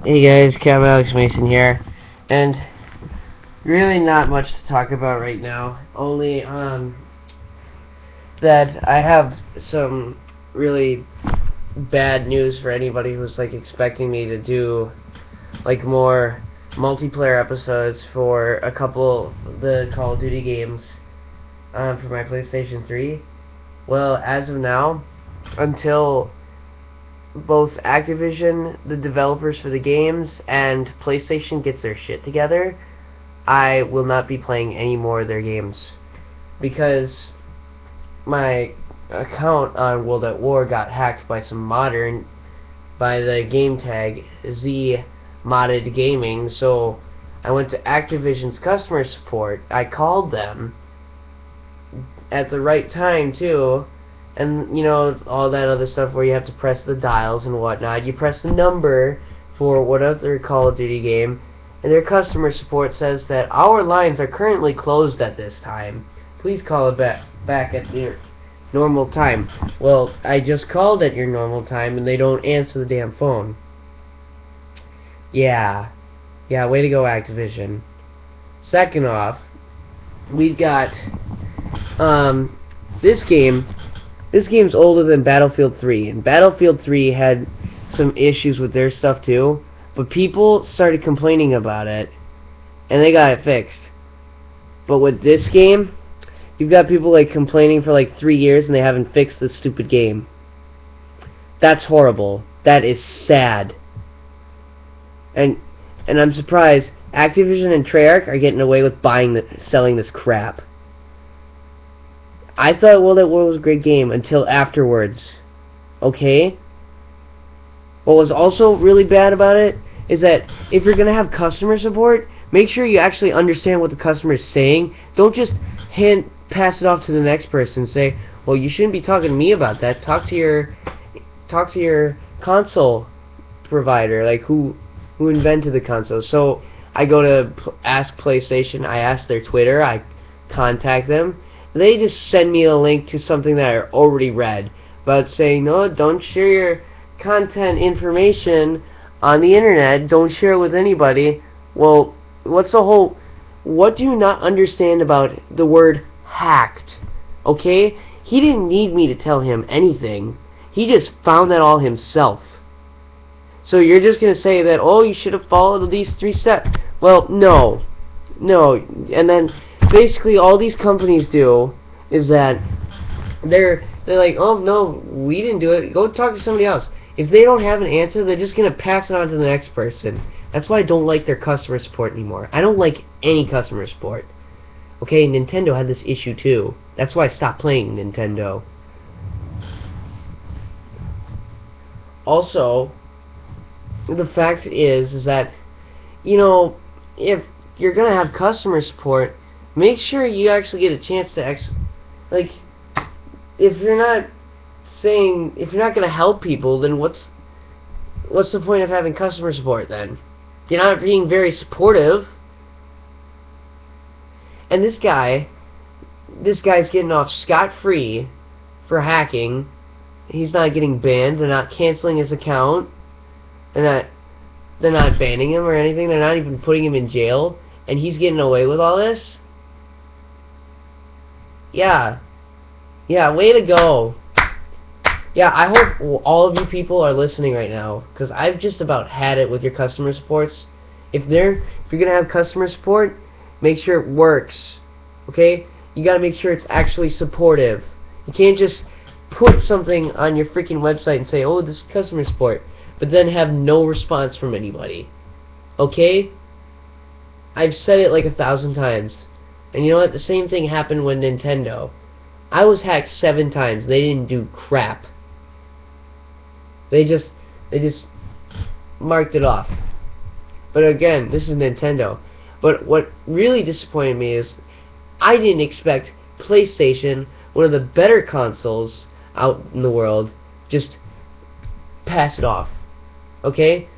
Hey guys, Kevin Alex Mason here, and really not much to talk about right now. Only that I have some really bad news for anybody who's like expecting me to do like more multiplayer episodes for a couple of the Call of Duty games for my PlayStation 3. Well, as of now, until both Activision, the developers for the games, and PlayStation gets their shit together, I will not be playing any more of their games. Because my account on World at War got hacked by some modder, by the game tag Z Modded Gaming, so I went to Activision's customer support. I called them at the right time too, and you know, all that other stuff where you have to press the dials and whatnot. You press the number for whatever Call of Duty game, and their customer support says that our lines are currently closed at this time. Please call it back at your normal time. Well, I just called at your normal time and they don't answer the damn phone. Yeah, way to go, Activision. Second off, we've got this game. This game's older than Battlefield 3, and Battlefield 3 had some issues with their stuff too, but people started complaining about it, and they got it fixed. But with this game, you've got people like complaining for like 3 years and they haven't fixed this stupid game. That's horrible. That is sad. And I'm surprised Activision and Treyarch are getting away with selling this crap. I thought World at War was a great game until afterwards. Okay? What was also really bad about it is that if you're going to have customer support, make sure you actually understand what the customer is saying. Don't just pass it off to the next person and say, well, you shouldn't be talking to me about that. Talk to your console provider, like who invented the console. So I go to ask PlayStation, I ask their Twitter, I contact them. They just send me a link to something that I already read about saying, no, don't share your content information on the internet. Don't share it with anybody. Well, what do you not understand about the word hacked? Okay? He didn't need me to tell him anything. He just found that all himself. So you're just going to say that, oh, you should have followed these 3 steps. Well, no. And then basically all these companies do is that they're like, oh no, we didn't do it, go talk to somebody else. If they don't have an answer, they're just going to pass it on to the next person. That's why I don't like their customer support anymore. I don't like any customer support. Okay, Nintendo had this issue too. That's why I stopped playing Nintendo. Also, the fact is that, you know, if you're going to have customer support, make sure you actually get a chance to like, if you're not going to help people, then what's the point of having customer support then? You're not being very supportive. And this guy's getting off scot-free for hacking. He's not getting banned. They're not canceling his account. They're not banning him or anything. They're not even putting him in jail. And he's getting away with all this? Yeah, way to go. Yeah, I hope all of you people are listening right now, because I've just about had it with your customer supports. If you're going to have customer support, make sure it works. Okay? You got to make sure it's actually supportive. You can't just put something on your freaking website and say, oh, this is customer support, but then have no response from anybody. Okay? I've said it like 1,000 times. And you know what? The same thing happened with Nintendo. I was hacked 7 times. They didn't do crap. They just marked it off. But again, this is Nintendo. But what really disappointed me is I didn't expect PlayStation, one of the better consoles out in the world, just pass it off. Okay?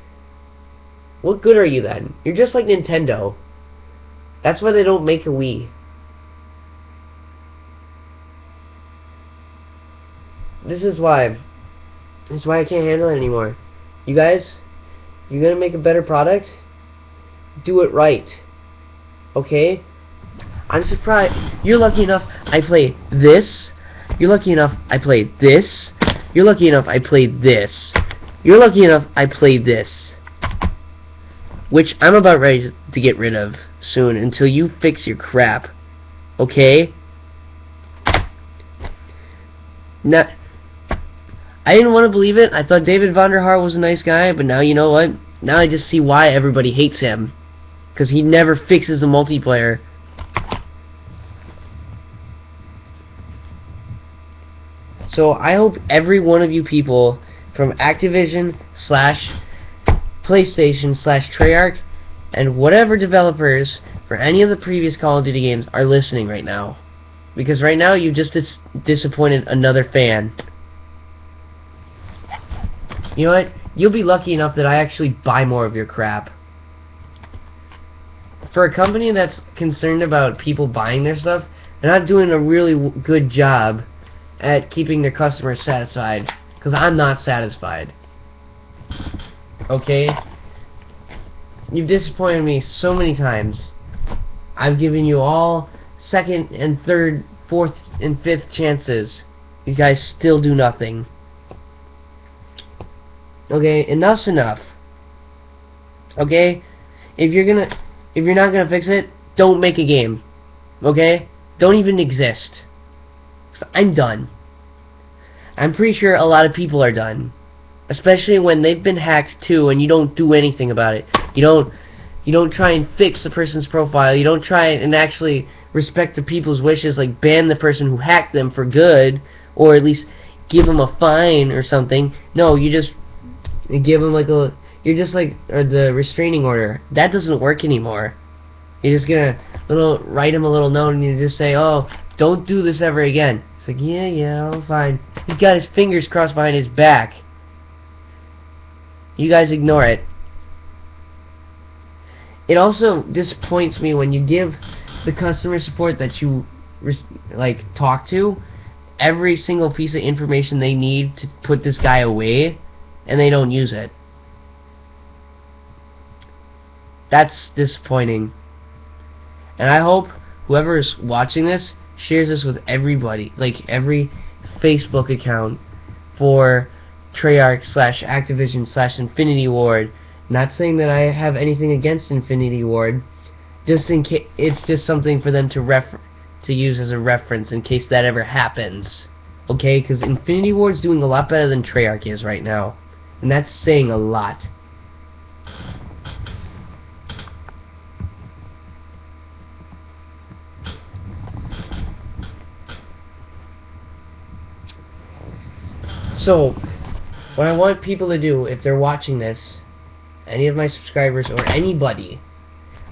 What good are you then? You're just like Nintendo. That's why they don't make a Wii. This is why I can't handle it anymore. You guys, You're gonna make a better product? Do it right. Okay? I'm surprised. You're lucky enough I played this. You're lucky enough I played this. You're lucky enough I played this. You're lucky enough I played this. Which I'm about ready to get rid of soon until you fix your crap. Okay? Now, I didn't want to believe it. I thought David Vonderhaar was a nice guy, but now you know what? Now I just see why everybody hates him. Because he never fixes the multiplayer. So I hope every one of you people from Activision / PlayStation / Treyarch and whatever developers for any of the previous Call of Duty games are listening right now. Because right now you just disappointed another fan. You know what? You'll be lucky enough that I actually buy more of your crap. For a company that's concerned about people buying their stuff, they're not doing a really good job at keeping their customers satisfied. Because I'm not satisfied. Okay? You've disappointed me so many times. I've given you all second and third, fourth and fifth chances. You guys still do nothing. Okay, enough's enough. Okay? If you're not gonna fix it, don't make a game. Okay? Don't even exist. I'm done. I'm pretty sure a lot of people are done. Especially when they've been hacked too and you don't do anything about it. You don't try and fix the person's profile. You don't try and actually respect the people's wishes, like ban the person who hacked them for good, or at least give them a fine or something. No, you just give them like a, you're just like, or the restraining order. That doesn't work anymore. You're just gonna write him a little note and you just say, oh, don't do this ever again. It's like, yeah, oh, fine. He's got his fingers crossed behind his back. You guys ignore it. It also disappoints me when you give the customer support that you talk to every single piece of information they need to put this guy away, and they don't use it. That's disappointing. And I hope whoever is watching this shares this with everybody, like every Facebook account for Treyarch / Activision / Infinity Ward. Not saying that I have anything against Infinity Ward, just in case it's just something for them to use as a reference in case that ever happens. Okay, because Infinity Ward's doing a lot better than Treyarch is right now, and that's saying a lot. So, what I want people to do, if they're watching this, any of my subscribers or anybody,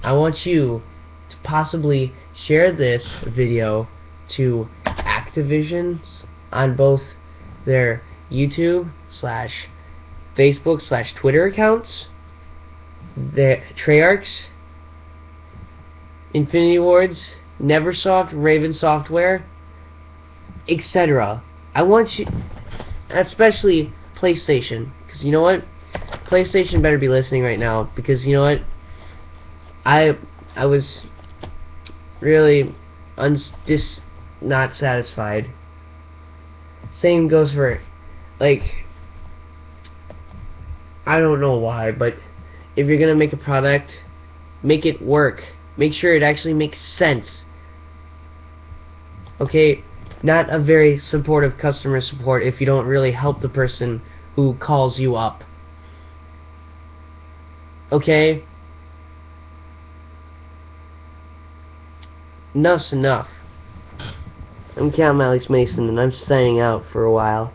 I want you to possibly share this video to Activision on both their YouTube / Facebook / Twitter accounts, the Treyarch's, Infinity Ward's, Neversoft, Raven Software, etc. I want you, especially PlayStation, because you know what? PlayStation better be listening right now, because you know what? I was really not satisfied. Same goes for, like, I don't know why, but if you're gonna make a product, make it work. Make sure it actually makes sense. Okay? Not a very supportive customer support if you don't really help the person who calls you up. Okay? Enough's enough. I'm Count Alex Mason, and I'm signing out for a while.